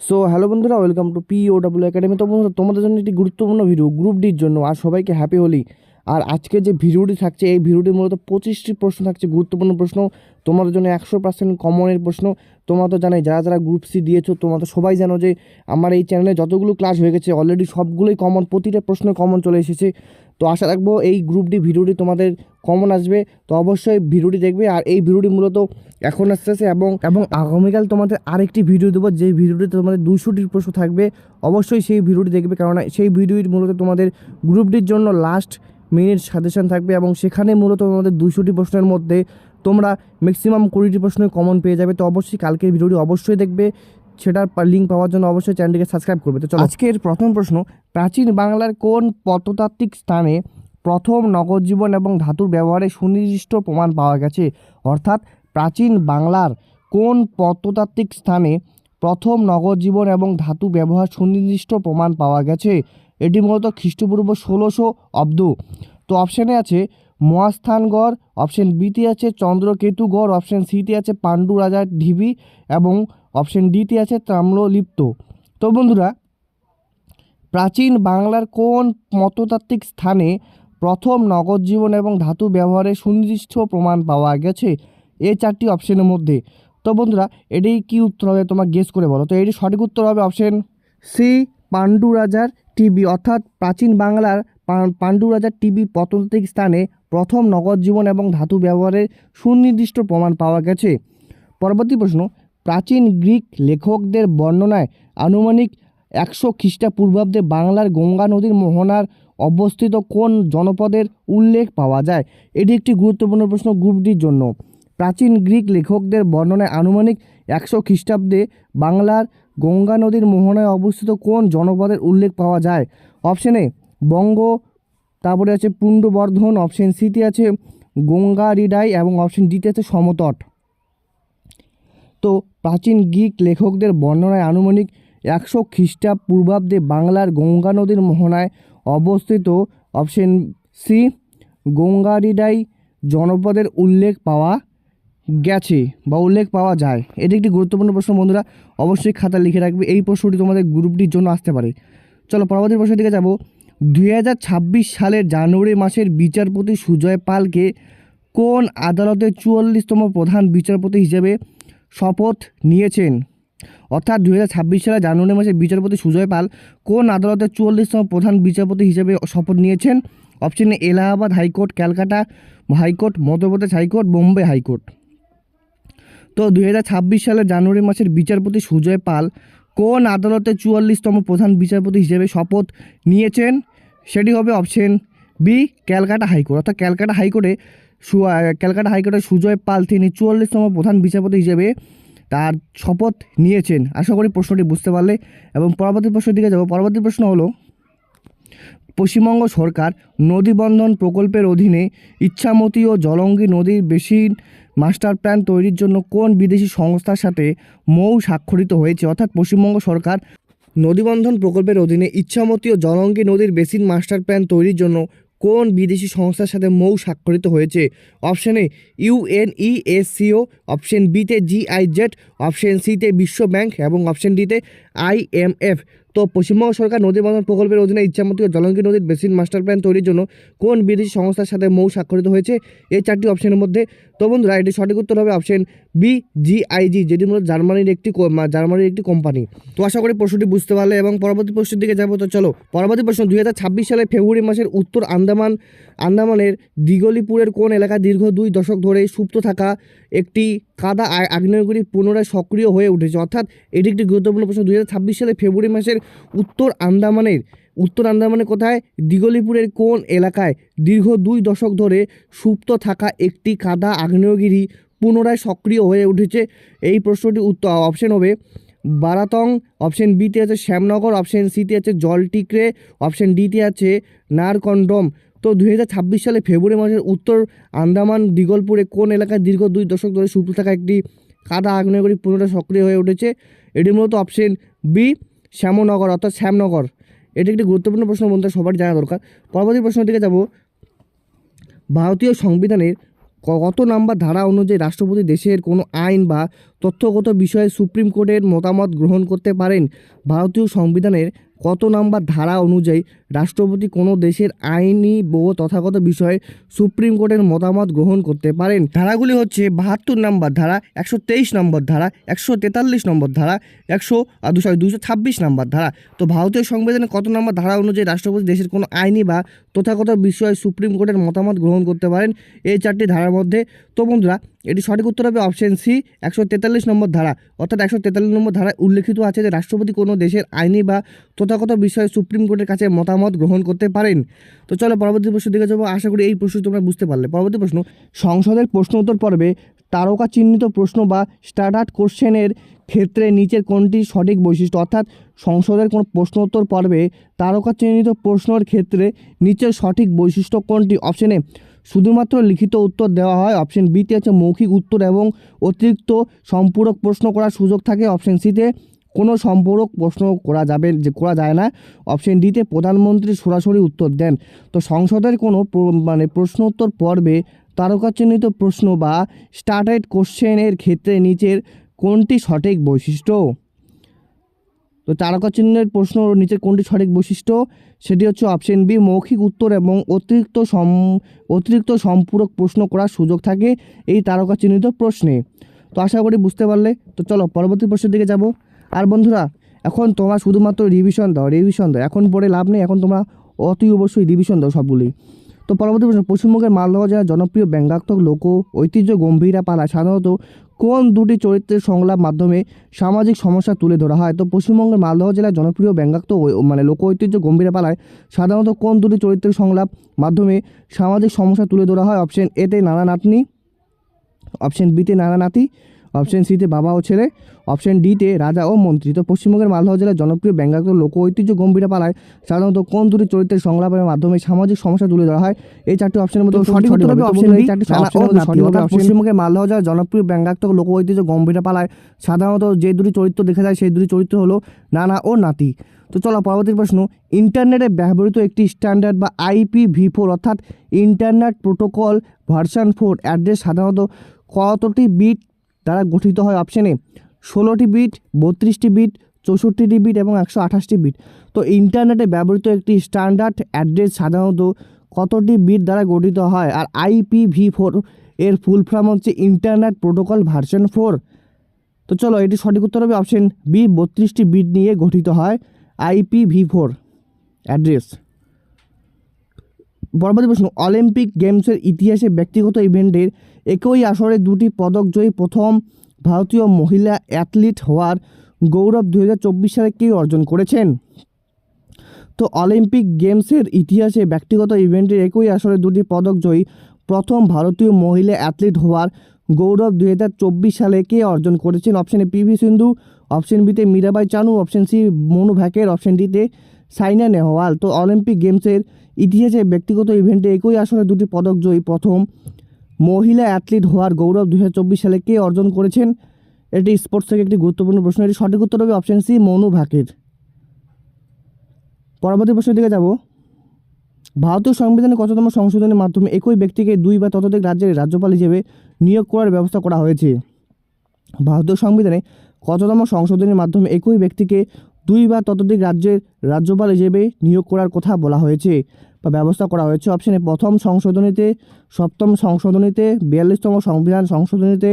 So hello বন্ধুরা, welcome to POW academy. তো বন্ধুরা, তোমাদের জন্য একটি গুরুত্বপূর্ণ ভিডিও গ্রুপ ডির জন্য। আর সবাইকে হ্যাপি হোলি। আর আজকে যে ভিডিওটি থাকছে, এই ভিডিওটি মূলত 25টি প্রশ্ন থাকছে, গুরুত্বপূর্ণ প্রশ্ন তোমাদের জন্য, 100% কমনের প্রশ্ন। তোমরা তো জানাই, যারা যারা গ্রুপ সি দিয়েছো তোমরা তো সবাই জানো যে আমার এই চ্যানেলে যতগুলো ক্লাস হয়ে গেছে অলরেডি সবগুলোই কমন, প্রতিটা প্রশ্ন কমন চলে এসেছে। তো আশা রাখবো এই গ্রুপ ডি ভিডিওটি তোমাদের কমন আসবে। তো অবশ্যই ভিডিওটি দেখবে। আর এই ভিডিওটি মূলত এখন আসতেছে এবং এবং আগামীকাল তোমাদের আরেকটি ভিডিও দেবো, যেই ভিডিওটিতে তোমাদের 200টির প্রশ্ন থাকবে। অবশ্যই সেই ভিডিওটি দেখবে, কারণ সেই ভিডিওটি মূলত তোমাদের গ্রুপ ডির জন্য লাস্ট মিনিট সাজেশন থাকবে এবং সেখানে মূলত তোমাদের 200টি প্রশ্নের মধ্যে তোমরা ম্যাক্সিমাম 20টি প্রশ্নের কমন পেয়ে যাবে। তো অবশ্যই কালকের ভিডিওটি অবশ্যই দেখবে। সেটার লিঙ্ক পাওয়ার জন্য অবশ্যই চ্যানেলটিকে সাবস্ক্রাইব করবে। তো চলো, আজকের প্রথম প্রশ্ন, প্রাচীন বাংলার কোন প্রত্নতাত্ত্বিক স্থানে প্রথম নগর জীবন এবং ধাতুর ব্যবহারে সুনির্দিষ্ট প্রমাণ পাওয়া গেছে? অর্থাৎ প্রাচীন বাংলার কোন প্রত্নতাত্ত্বিক স্থানে প্রথম নগর জীবন এবং ধাতু ব্যবহার সুনির্দিষ্ট প্রমাণ পাওয়া গেছে? এটি মূলত খ্রিস্টপূর্ব 1600 অব্দ। তো অপশানে আছে মহাস্থানগড়, অপশান বিতে আছে চন্দ্রকেতুগড়, অপশান সিতে আছে পাণ্ডু রাজার ঢিবি এবং অপশান ডিতে আছে তাম্রলিপ্ত। তো বন্ধুরা, প্রাচীন বাংলার কোন প্রত্নতাত্ত্বিক স্থানে প্রথম নগর জীবন এবং ধাতু ব্যবহারে সুনির্দিষ্ট প্রমাণ পাওয়া গেছে? এই চারটি অপশানের মধ্যে। তো বন্ধুরা, এটি কি উত্তর হবে তোমার গেস করে বলো। তো এটি সঠিক উত্তর হবে অপশান সি, পাণ্ডু রাজার টিবি। অর্থাৎ প্রাচীন বাংলার পাণ্ডু রাজার টিবি প্রত্নতাত্ত্বিক স্থানে প্রথম নগর জীবন এবং ধাতু ব্যবহারের সুনির্দিষ্ট প্রমাণ পাওয়া গেছে। পরবর্তী প্রশ্ন, প্রাচীন গ্রিক লেখকদের বর্ণনায় আনুমানিক 100 খ্রিস্টপূর্বাব্দে বাংলার গঙ্গা নদীর মোহনার অবস্থিত কোন জনপদের উল্লেখ পাওয়া যায়? এটি একটি গুরুত্বপূর্ণ প্রশ্ন গ্রুপ ডির জন্য। প্রাচীন গ্রিক লেখকদের বর্ণনায় আনুমানিক 100 খ্রিস্টাব্দে বাংলার গঙ্গা নদীর মোহনায় অবস্থিত কোন জনপদের উল্লেখ পাওয়া যায়? অপশন এ বঙ্গ, তারপরে আছে পুণ্ডবর্ধন, অপশন সিতে আছে গঙ্গারিডাই এবং অপশন ডিতে আছে সমতট। তো প্রাচীন গ্রিক লেখকদের বর্ণনায় আনুমানিক 100 খ্রিস্টপূর্বাব্দে বাংলার গঙ্গা নদীর মোহনায় অবস্থিত অপশন সি গঙ্গারিডাই জনপদের উল্লেখ পাওয়া গেছে বা উল্লেখ পাওয়া যায়। এটি একটি গুরুত্বপূর্ণ প্রশ্ন বন্ধুরা, অবশ্যই খাতা লিখে রাখবে। এই প্রশ্নটি তোমাদের গ্রুপটির জন্য আসতে পারে। চলো পরবর্তী প্রশ্নের দিকে যাব। 2026 সালের জানুয়ারি মাসের বিচারপতি সুজয় পালকে কোন আদালতের 44তম প্রধান বিচারপতি হিসেবে শপথ নিয়েছেন? অর্থাৎ 2026 সালে জানুয়ারি মাসে বিচারপতি সুজয় পাল কোন আদালতের 44তম প্রধান বিচারপতি হিসেবে শপথ নিয়েছেন? Option A Allahabad high court, Calcutta high court, Madhya Pradesh high court, Bombay high court. তো 2026 সালের জানুয়ারি মাসের বিচারপতি সুজয় পাল কোন আদালতের 44তম প্রধান বিচারপতি হিসেবে শপথ নিয়েছেন? সেটি হবে অপশন বি ক্যালকাটা হাইকোর্ট। অর্থাৎ ক্যালকাটা হাইকোর্টে সুজয় পাল তিনি 44তম প্রধান বিচারপতি হিসেবে তার শপথ নিয়েছেন। আশা করি প্রশ্নটি বুঝতে পারলে। এবং পরবর্তী প্রশ্নের দিকে যাব। পরবর্তী প্রশ্ন হলো, পশ্চিমবঙ্গ সরকার নদীবন্ধন প্রকল্পের অধীনে ইচ্ছামতি ও জলঙ্গি নদীর বেসিন মাস্টার প্ল্যান তৈরির জন্য কোন বিদেশি সংস্থার সাথে মৌ স্বাক্ষরিত হয়েছে? অর্থাৎ পশ্চিমবঙ্গ সরকার নদীবন্ধন প্রকল্পের অধীনে ইচ্ছামতি ও জলঙ্গি নদীর বেসিন মাস্টার প্ল্যান তৈরির জন্য কোন বিদেশি সংস্থার সাথে মৌ স্বাক্ষরিত হয়েছে? অপশন এ UNESCO, অপশন বিতে GIZ, অপশন সিতে বিশ্ব ব্যাংক এবং অপশন ডিতে IMF। তো পশ্চিমবঙ্গ সরকার নদীবন্ধন প্রকল্পের অধীনে ইচ্ছামতি ও জলঙ্গি নদীর বেসিন মাস্টার প্ল্যান তৈরির জন্য কোন বিদেশি সংস্থার সাথে মৌ স্বাক্ষরিত হয়েছে? এই চারটি অপশনের মধ্যে। তো বন্ধুরা, এটি সঠিক উত্তর হবে অপশন বি GIZ, যেটি মূলত জার্মানির একটি কোম্পানি। তো আশা করি প্রশ্নটি বুঝতে পারলে এবং পরবর্তী প্রশ্নের দিকে যাবো। তো চলো পরবর্তী প্রশ্ন, 2026 সালের ফেব্রুয়ারি মাসের উত্তর আন্দামানের দিগলিপুরের কোন এলাকায় দীর্ঘ 2 দশক ধরে সুপ্ত থাকা একটি কাদা আগ্নেয়গিরি পুনরায় সক্রিয় হয়ে উঠেছে? অর্থাৎ এটি একটি গুরুত্বপূর্ণ প্রশ্ন। 2026 সালে ফেব্রুয়ারি মাসের উত্তর আন্দামানে কোথায় দিগলিপুরের কোন এলাকায় দীর্ঘ 2 দশক ধরে সুপ্ত থাকা একটি কাদা আগ্নেয়গিরি পুনরায় সক্রিয় হয়ে উঠেছে? এই প্রশ্নটি উত্তর অপশন হবে বারাতং, অপশন বিতে আছে শ্যামনগর, অপশন সিতে আছে জলটিকরে, অপশন ডিতে আছে নারকন্ডম। তো 2026 সালে ফেব্রুয়ারি মাসের উত্তর আন্দামান দিগলপুরে কোন এলাকায় দীর্ঘ 2 দশক ধরে সুপ্ত থাকা একটি কাদা আগ্নেয়গিরি পুনরায় সক্রিয় হয়ে উঠেছে? এটি মূলত অপশন বি শ্যামনগর, অর্থাৎ শ্যামনগর। এটি একটি গুরুত্বপূর্ণ প্রশ্ন বন্ধুরা, সবার জানা দরকার। পরবর্তী প্রশ্নের দিকে যাব। ভারতীয় সংবিধানের কত নাম্বার ধারা অনুযায়ী রাষ্ট্রপতি দেশের কোনো আইন বা তথ্যগত বিষয়ে সুপ্রিম কোর্টের মতামত গ্রহণ করতে পারেন? ভারতীয় সংবিধানের কত নাম্বার ধারা অনুযায়ী রাষ্ট্রপতি কোনো দেশের আইনি ও তথাগত বিষয়ে সুপ্রিম কোর্টের মতামত গ্রহণ করতে পারেন? ধারাগুলি হচ্ছে 72 নম্বর ধারা, 123 নম্বর ধারা, 143 নম্বর ধারা, 226 নম্বর ধারা। তো ভারতীয় সংবিধানের কত নম্বর ধারা অনুযায়ী রাষ্ট্রপতি দেশের কোনো আইনি বা তথাগত বিষয়ে সুপ্রিম কোর্টের মতামত গ্রহণ করতে পারেন? এই 4টি ধারার মধ্যে। তো বন্ধুরা, এটি সঠিক উত্তর হবে অপশন সি, 143 নম্বর ধারা। অর্থাৎ 143 নম্বর ধারায় উল্লেখিত আছে যে রাষ্ট্রপতি কোনো দেশের আইনি বা তথাগত বিষয়ে সুপ্রিম কোর্টের কাছে মতামত গ্রহণ করতে পারেন। তো চলো পরবর্তী প্রশ্ন দিকে যাবো। আশা করি এই প্রশ্ন তোমরা বুঝতে পারলে। পরবর্তী প্রশ্ন, সংসদের প্রশ্ন উত্তর পর্বে তারকা চিহ্নিত প্রশ্ন বা স্ট্যান্ডার্ড কোশ্চেনের ক্ষেত্রে নিচের কোনটি সঠিক বৈশিষ্ট্য? অর্থাৎ সংসদের কোনো প্রশ্ন উত্তর পর্বে তারকা চিহ্নিত প্রশ্নের ক্ষেত্রে নিচের সঠিক বৈশিষ্ট্য কোনটি? অপশন এ শুধুমাত্র লিখিত উত্তর দেওয়া হয়। অপশন বিতে হচ্ছে মৌখিক উত্তর এবং অতিরিক্ত সম্পূরক প্রশ্ন করার সুযোগ থাকে। অপশন সিতে কোনো সম্পূরক প্রশ্ন করা যায় না। অপশন ডিতে প্রধানমন্ত্রী সরাসরি উত্তর দেন। তো সংসদের কোনো প্রশ্ন উত্তর পর্বে তারকা চিহ্নিত প্রশ্ন বা স্টার্টেড কোশ্চেনের ক্ষেত্রে নিচের কোনটি সঠিক বৈশিষ্ট্য? তো তারকা চিহ্নের প্রশ্ন নিচের কোনটি সঠিক বৈশিষ্ট্য? সেটি হচ্ছে অপশন বি, মৌখিক উত্তর এবং অতিরিক্ত সম্পূরক প্রশ্ন করার সুযোগ থাকে এই তারকা চিহ্নিত প্রশ্নে। তো আশা করি বুঝতে পারলে। তো চলো পরবর্তী প্রশ্নের দিকে যাব। আর বন্ধুরা, এখন তোমরা শুধুমাত্র রিভিশন দাও। এখন পড়ে লাভ নেই, এখন তোমরা অতি অবশ্যই রিভিশন দাও সবগুলি। তো পরবর্তী প্রশ্ন, পশ্চিমবঙ্গের মালদহ জেলার জনপ্রিয় ব্যঙ্গাত্মক লোক ঐতিহ্য গম্ভীরা পালা সাধারণত কোন দুটি চরিত্রের সংলাপ মাধ্যমে সামাজিক সমস্যা তুলে ধরা হয়? তো পশ্চিমবঙ্গের মালদহ জেলার জনপ্রিয় ব্যঙ্গাত্মক লোক ঐতিহ্য গম্ভীরা পালায় সাধারণত কোন দুটি চরিত্রের সংলাপ মাধ্যমে সামাজিক সমস্যা তুলে ধরা হয়? অপশন এতে নানা নাতনি, অপশন বিতে নানা নাতি, অপশন সিতে বাবা ও ছেলে, অপশন ডিতে রাজা ও মন্ত্রী। তো পশ্চিমবঙ্গের মালদহ জেলার জনপ্রিয় ব্যঙ্গাত্মক লোক ঐতিহ্য গম্ভীরা পালায় সাধারণত কোন দুটি চরিত্রের সংলাপের মাধ্যমে সামাজিক সমস্যা তুলে ধরা হয়? এই 4টি অপশনের মধ্যে সঠিক উত্তর হবে অপশন বি, পশ্চিমবঙ্গের মালদহ জেলার জনপ্রিয় ব্যঙ্গাত্মক লোক ঐতিহ্য গম্ভীরা পালায় সাধারণত যে দুটি চরিত্র দেখা যায় সেই দুটি চরিত্র হলো নানা ও নাতি। তো চলো পরবর্তী প্রশ্ন, ইন্টারনেটে ব্যবহৃত একটি স্ট্যান্ডার্ড বা IPv4 অর্থাৎ ইন্টারনেট প্রোটোকল ভার্সন 4 অ্যাড্রেস সাধারণত কতটি বিট দ্বারা গঠিত হয়? অপশানে 16টি বিট, 32টি বিট, 64টি বিট এবং 128টি বিট। তো ইন্টারনেটে ব্যবহৃত একটি স্ট্যান্ডার্ড অ্যাড্রেস সাধারণত কতটি বিট দ্বারা গঠিত হয়? আর IPv4 এর ফুল ফর্ম হচ্ছে ইন্টারনেট প্রোটোকল ভার্সন 4। তো চলো এটি সঠিক উত্তর হবে অপশন বি, 32টি বিট নিয়ে গঠিত হয় IPv4 অ্যাড্রেস। পরবর্তী প্রশ্ন, অলিম্পিক গেমসের ইতিহাসে ব্যক্তিগত ইভেন্টের একই আসরে দুটি পদকজয়ী প্রথম ভারতীয় মহিলা অ্যাথলিট হওয়ার গৌরব 2024 সালে কে অর্জন করেছেন? তো অলিম্পিক গেমসের ইতিহাসে ব্যক্তিগত ইভেন্টের একই আসরে দুটি পদকজয়ী প্রথম ভারতীয় মহিলা অ্যাথলিট হওয়ার গৌরব 2024 সালে কে অর্জন করেছেন? Option A PV Sindhu, option বিতে Mirabai Chanu, option C Manu Bhaker, option ডিতে সাইনা নেহওয়াল। তো অলিম্পিক গেমসের ইতিহাসে ব্যক্তিগত ইভেন্টে একই আসরে দুটি পদকজয়ী প্রথম মহিলা অ্যাথলিট হওয়ার গৌরব 2024 সালে কে অর্জন করেছেন? এটি স্পোর্টস থেকে একটি গুরুত্বপূর্ণ প্রশ্ন। এটি সঠিক উত্তর হবে অপশন সি, মনু ভাকের। পরবর্তী প্রশ্নের দিকে যাব। ভারতীয় সংবিধানের কততম সংশোধনের মাধ্যমে একই ব্যক্তিকে 2 বা ততোধিক রাজ্যের রাজ্যপাল হিসেবে নিয়োগ করার ব্যবস্থা করা হয়েছে? ভারতীয় সংবিধানে কততম সংশোধনের মাধ্যমে একই ব্যক্তিকে 2 বা ততোধিক রাজ্যের রাজ্যপাল হিসেবে নিয়োগ করার কথা বলা হয়েছে বা ব্যবস্থা করা হয়েছে? অপশনে প্রথম সংশোধনীতে, সপ্তম সংশোধনীতে, 42তম সংবিধান সংশোধনীতে,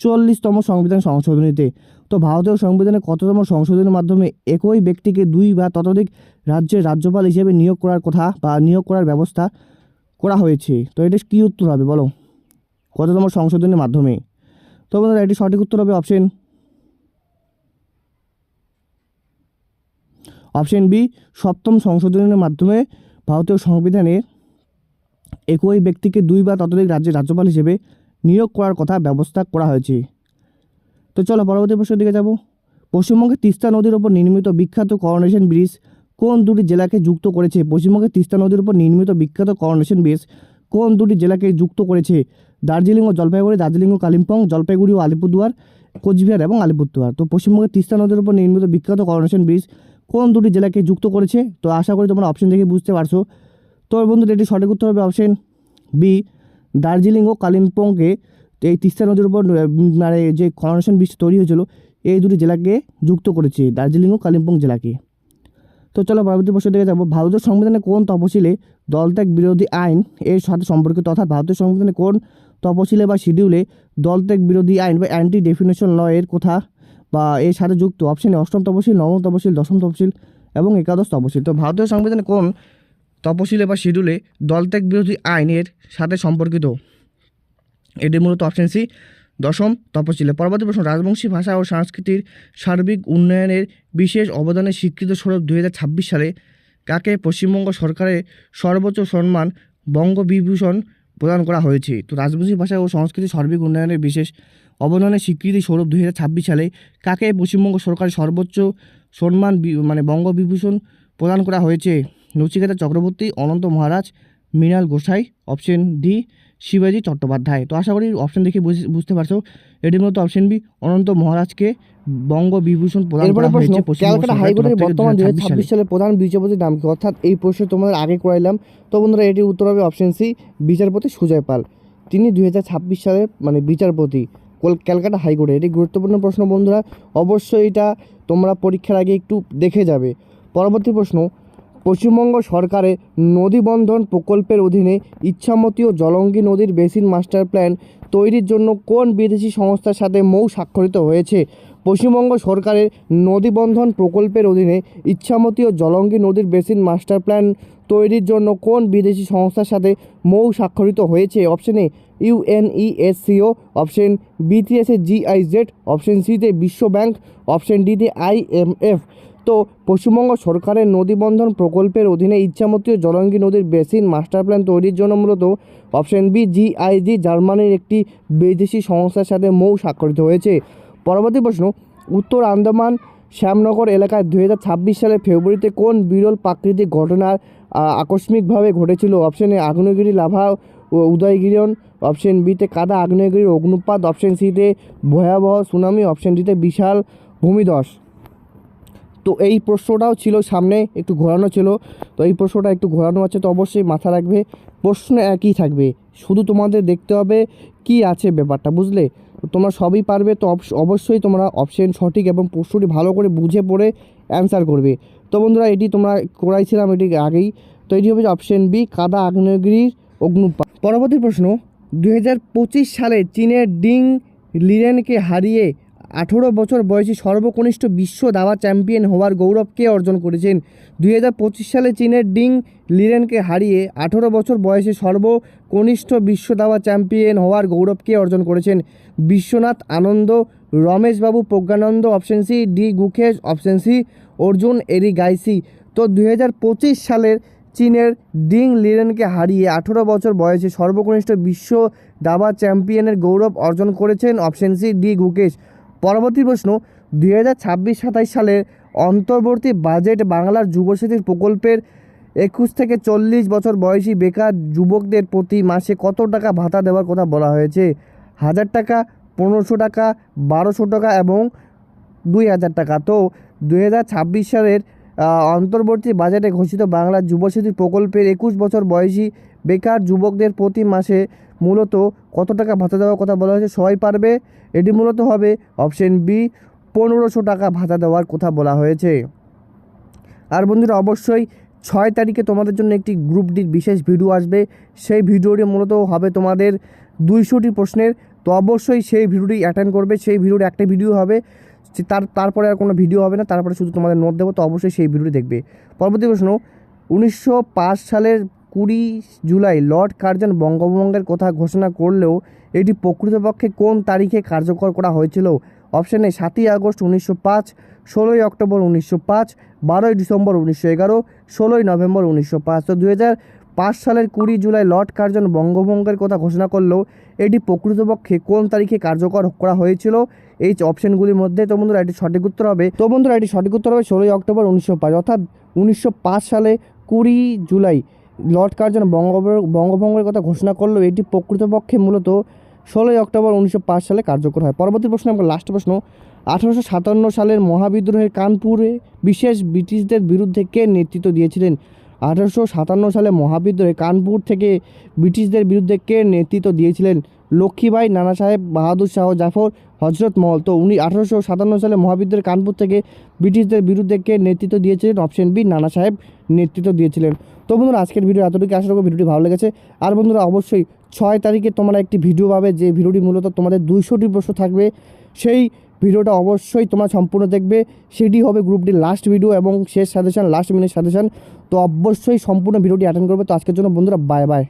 44তম সংবিধান সংশোধনীতে। তো ভারতীয় সংবিধানে কততম সংশোধনের মাধ্যমে একই ব্যক্তিকে 2 বা ততোধিক রাজ্যের রাজ্যপাল হিসেবে নিয়োগ করার কথা বা নিয়োগ করার ব্যবস্থা করা হয়েছে? তো এটা কী উত্তর হবে বলো, কততম সংশোধনের মাধ্যমে? তো বন্ধুরা এটি সঠিক উত্তর হবে অপশন বি, সপ্তম সংশোধনের মাধ্যমে ভারতীয় সংবিধানে একই ব্যক্তিকে 2 বা ততোধিক রাজ্যের রাজ্যপাল হিসেবে নিয়োগ করার কথা ব্যবস্থা করা হয়েছে। তো চলো পরবর্তী প্রশ্নের দিকে যাব। পশ্চিমবঙ্গের তিস্তা নদীর ওপর নির্মিত বিখ্যাত করোনেশন ব্রিজ কোন দুটি জেলাকে যুক্ত করেছে? পশ্চিমবঙ্গের তিস্তা নদীর ওপর নির্মিত বিখ্যাত করোনেশন ব্রিজ কোন দুটি জেলাকে যুক্ত করেছে? দার্জিলিং ও জলপাইগুড়ি, দার্জিলিং ও কালিম্পং, জলপাইগুড়ি ও আলিপুরদুয়ার, কোচবিহার এবং আলিপুরদুয়ার। তো পশ্চিমবঙ্গের তিস্তা নদীর ওপর নির্মিত বিখ্যাত করোনেশন ব্রিজ কোন দুটি জেলাকে যুক্ত করেছে? তো আশা করি তোমরা অপশন দেখে বুঝতে পারছো। তো বন্ধুরা এটি সঠিক উত্তর হবে অপশন বি, দার্জিলিং ও কালিম্পংকে এই তিস্তা নদীর উপর মানে যে কন্ডেনসেশন বৃষ্টি তৈরি হয়েছিল এই দুটি জেলাকে যুক্ত করেছে, দার্জিলিং ও কালিম্পং জেলাকে। তো চলো পরবর্তী প্রশ্ন দিকে যাবো। ভারতের সংবিধানে কোন তফসিলে দলত্যাগ বিরোধী আইন এর সাথে সম্পর্কিত, অর্থাৎ ভারতের সংবিধানে কোন তফসিলে বা শিডিউলে দলত্যাগ বিরোধী আইন বা অ্যান্টি ডেফিনেশন ল এর কথা বা এর সাথে যুক্ত? অপশন এ অষ্টম তফসিল, নবম তফসিল, দশম তফসিল এবং একাদশ তফসিল। তো ভারতীয় সংবিধানে কোন তফসিলে বা শিডিউলে দলত্যাগ বিরোধী আইনের সাথে সম্পর্কিত? এটি মূলত অপশন সি দশম তফসিলে। পরবর্তী প্রশ্ন, রাজবংশী ভাষা ও সংস্কৃতির সার্বিক উন্নয়নের বিশেষ অবদানের স্বীকৃত স্বরূপ 2026 সালে কাকে পশ্চিমবঙ্গ সরকারের সর্বোচ্চ সম্মান বঙ্গবিভূষণ প্রদান করা হয়েছে? তো রাজবংশী ভাষা ও সংস্কৃতির সার্বিক উন্নয়নের বিশেষ অবদানের স্বীকৃতি স্বরূপ 2026 সালে কাকে পশ্চিমবঙ্গ সরকারের সর্বোচ্চ সম্মান মানে বঙ্গবিভূষণ প্রদান করা হয়েছে? নচিকেতা চক্রবর্তী, অনন্ত মহারাজ, মৃণাল গোসাই, অপশন ডি শিবাজী চট্টোপাধ্যায়। তো আশা করি অপশন দেখে বুঝতে পারছো, এটি মূলত অপশন বি অনন্ত মহারাজকে বঙ্গবিভূষণ প্রদান করা হয়েছে। ক্যালকাটা হাইকোর্টের বর্তমান 2026 সালের প্রধান বিচারপতির নাম কি? অর্থাৎ এই প্রশ্ন তোমাদের আগে করাইলাম। তো বন্ধুরা এটির উত্তর হবে অপশন সি বিচারপতি সুজয় পাল। তিনি 2026 সালের মানে বিচারপতি ক্যালকাটা হাইকোর্টে। এটি গুরুত্বপূর্ণ প্রশ্ন বন্ধুরা, অবশ্যই এটা তোমরা পরীক্ষার আগে একটু দেখে যাবে। পরবর্তী প্রশ্ন, পশ্চিমবঙ্গ সরকারের নদী বন্ধন প্রকল্পের অধীনে ইচ্ছামতি ও জলঙ্গি নদীর বেসিন মাস্টার প্ল্যান তৈরির জন্য কোন বিদেশি সংস্থার সাথে মৌ স্বাক্ষরিত হয়েছে? পশ্চিমবঙ্গ সরকারের নদী বন্ধন প্রকল্পের অধীনে ইচ্ছামতি ও জলঙ্গি নদীর বেসিন মাস্টার প্ল্যান তৈরির জন্য কোন বিদেশি সংস্থার সাথে মৌ স্বাক্ষরিত হয়েছে? অপশন এ ইউএনইএসসিও, অপশন বিতে আছে জিআইজেড, অপশন সিতে বিশ্ব ব্যাংক, অপশন ডিতে আইএমএফ। তো পশ্চিমবঙ্গ সরকারের নদীবন্ধন প্রকল্পের অধীনে ইচ্ছামতি ও জলঙ্গি নদীর বেসিন মাস্টার প্ল্যান তৈরির জন্য মূলত অপশন বি জিআইজি জার্মানির একটি বিদেশি সংস্থার সাথে মৌ স্বাক্ষরিত হয়েছে। পরবর্তী প্রশ্ন, উত্তর আন্দামান শ্যামনগর এলাকায় 2026 সালের ফেব্রুয়ারিতে কোন বিরল প্রাকৃতিক ঘটনার আকস্মিকভাবে ঘটেছিল? অপশন এ আগ্নেয়গিরি লাভা ও উদয়গিরণ, অপশন বিতে কাদা আগ্নেয়গিরির অগ্নুৎপাত, অপশন সিতে ভয়াবহ সুনামি, অপশন ডিতে বিশাল ভূমিধস। তো এই প্রশ্নটাও ছিল সামনে একটু ঘোরানো ছিল, তো এই প্রশ্নটা একটু ঘোরানো আছে, তো অবশ্যই মাথা রাখবে প্রশ্ন একই থাকবে, শুধু তোমাদের দেখতে হবে কি আছে ব্যাপারটা, বুঝলে? তো তোমরা সবই পারবে, তো অবশ্যই তোমরা অপশন সঠিক এবং প্রশ্নটি ভালো করে বুঝে পড়ে অ্যান্সার করবে। তো বন্ধুরা এটি তোমরা করাইছিলাম এটি আগেই, তো এটি হবে অপশন বি কাদা আগ্নেয়গিরির অগ্নুৎপাত। পরবর্তী প্রশ্ন, 2025 সালে চীনের ডিং লিরেনকে হারিয়ে 18 বছর বয়সী সর্বকনিষ্ঠ বিশ্ব দাবা চ্যাম্পিয়ন হওয়ার গৌরব কে অর্জন করেছেন? 2025 সালে চীনের ডিং লিরেনকে হারিয়ে 18 বছর বয়সে সর্বকনিষ্ঠ বিশ্ব দাবা চ্যাম্পিয়ন হওয়ার গৌরব কে অর্জন করেছেন? Vishwanath Anand, Rameshbabu Praggnanandhaa, option C D Gukesh, option C Arjun Erigaisi. তো 2025 সালের চীনের ডিং লিরেনকে হারিয়ে 18 বছর বয়সে সর্বকনিষ্ঠ বিশ্ব দাবা চ্যাম্পিয়নের গৌরব অর্জন করেছেন অপশন সি ডি গুকেশ। পরবর্তী প্রশ্ন, 2026-27 সালের অন্তর্বর্তী বাজেট বাংলার যুবসাথী প্রকল্পের 21 থেকে 40 বছর বয়সী বেকার যুবকদের প্রতি মাসে কত টাকা ভাতা দেওয়ার কথা বলা হয়েছে? 1000 টাকা, 1500 টাকা, 1200 টাকা এবং 2000 টাকা। তো 2026 সালের অন্তর্বর্তী বাজেটে ঘোষিত বাংলার যুবসাথী প্রকল্পের 21 বছর বয়সী বেকার যুবকদের প্রতি মাসে মূলত কত টাকা ভাতা দেওয়ার কথা বলা হয়েছে? সবাই পারবে, এটি মূলত হবে অপশন বি 1500 টাকা ভাতা দেওয়ার কথা বলা হয়েছে। আর বন্ধুরা অবশ্যই 6 তারিখে তোমাদের জন্য একটি গ্রুপ ডির বিশেষ ভিডিও আসবে, সেই ভিডিওটি মূলত হবে তোমাদের 200টি প্রশ্নের, তো অবশ্যই সেই ভিডিওটি অ্যাটেন্ড করবে। সেই ভিডিওর একটা ভিডিও হবে, তারপরে আর কোনো ভিডিও হবে না, তারপরে শুধু তোমাদের নোট দেবো, তো অবশ্যই সেই ভিডিওটি দেখবে। পরবর্তী প্রশ্ন, 1905 সালের 20 জুলাই লর্ড কার্জন বঙ্গভঙ্গের কথা ঘোষণা করলেও এটি প্রকৃতপক্ষে কোন তারিখে কার্যকর করা হয়েছিল? অপশন এ 7ই আগস্ট 1905, 16ই অক্টোবর 1905, 12ই ডিসেম্বর 1911, 16ই নভেম্বর 1905। তো 2005 সালের 20 জুলাই লর্ড কার্জন বঙ্গভঙ্গের কথা ঘোষণা করলেও এটি প্রকৃতপক্ষে কোন তারিখে কার্যকর করা হয়েছিল? এই অপশনগুলির মধ্যে তো বন্ধুরা এটি সঠিক উত্তর হবে, 16ই অক্টোবর 1905, অর্থাৎ 1905 সালে 20 জুলাই লর্ড কার্জন বঙ্গভঙ্গের কথা ঘোষণা করলেও এটি প্রকৃতপক্ষে মূলত 16ই অক্টোবর 1905 সালে কার্যকর হয়। পরবর্তী প্রশ্ন, আমরা লাস্ট প্রশ্ন, 1857 সালের মহাবিদ্রোহে কানপুরে বিশেষ ব্রিটিশদের বিরুদ্ধে কে নেতৃত্ব দিয়েছিলেন? 1857 সালে মহাবিদ্রোহে কানপুর থেকে ব্রিটিশদের বিরুদ্ধে কে নেতৃত্ব দিয়েছিলেন? লক্ষ্মীবাঈ, নানা সাহেব, বাহাদুর শাহ জাফর, হজরত মহল। তো 1857 সালে মহাবিদ্রোহে কানপুর থেকে ব্রিটিশদের বিরুদ্ধে কে নেতৃত্ব দিয়েছিলেন? অপশন বি, নানা সাহেব নেতৃত্ব দিয়েছিলেন। তো বন্ধুরা আজকের ভিডিও এতটুকু, আশা করব ভিডিওটি ভালো লেগেছে। আর বন্ধুরা অবশ্যই 6 তারিখে তোমরা একটি ভিডিও পাবে, যে ভিডিওটি মূলত তোমাদের 200টি প্রশ্ন থাকবে। সেই ভিডিওটা অবশ্যই তোমরা সম্পূর্ণ দেখবে। সেটি হবে গ্রুপ ডির লাস্ট ভিডিও এবং শেষ সাজেশন, লাস্ট মিনিট সাজেশন। তো অবশ্যই সম্পূর্ণ ভিডিওটি অ্যাটেন্ড করবে। তো আজকের জন্য বন্ধুরা বাই বাই।